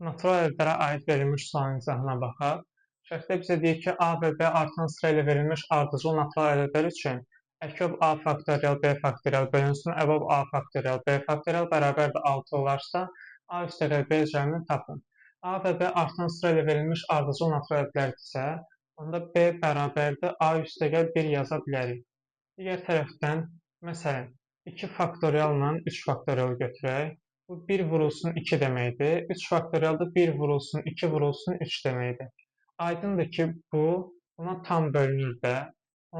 Natural ədədlərə aid verilmiş sualın izahına baxaq. Şərtdə bizə deyir ki, A və B artan sıra ilə verilmiş ardıcıl natural ədədlər üçün əköb A faktorial B faktorial bölünsün əbəb A faktorial B faktorial bərabərdir 6 olarsa, A üstəgəl B cəmini tapın. A və B artan sıra ilə verilmiş ardıcıl natural ədədlərdirsə, onda B bərabərdir A üstəgəl 1 yaza bilərik. Digər tərəfdən, məsələn, 2 faktorialla 3 faktorial götürək. Bu 1 vurulsun 2 deməkdir. 3 faktorial da 1 vurulsun 2 vurulsun 3 deməkdir. Aydındır ki, bu buna tam bölünür də.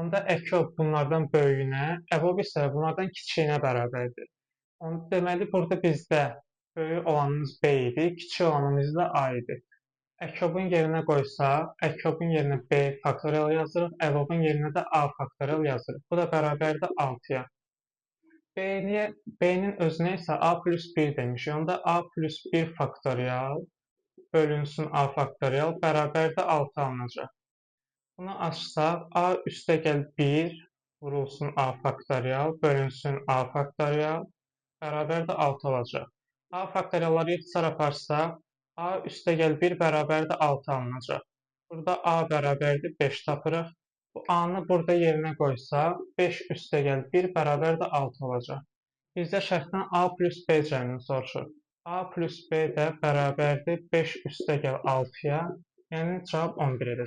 Onda əköb bunlardan böyüyünə, əbəb isə bunlardan kiçiyinə bərabərdir. Deməli, burada bizdə böyük olanımız B idi, kiçik olanımız da A idi. Əkobun yerinə qoysaq, əkobun yerinə B faktorial yazırıq, əbəbin yerinə də A faktorial yazırıq. Bu da bərabərdir 6-ya. B-nin özünə isə A plus 1 demişik. Onda A plus 1 faktorial bölünsün A faktorial bərabərdir 6 alınacaq. Bunu açsaq, A üstəgəl 1 vurulsun A faktorial bölünsün A faktorial bərabərdir 6 olacaq. A faktorialları ixtisar aparsaq, A üstəgəl 1 bərabərdir 6 alınacaq. Burada A bərabərdir 5 tapırıq. Bu A-nı burada yerinə qoysaq, 5 üstəgəl 1 bərabərdir 6 olacaq. Bizdə şərtdən A plus B cəmini soruşur. A plus B də bərabərdir 5 üstəgəl 6-ya, yəni cavab 11 edəcək.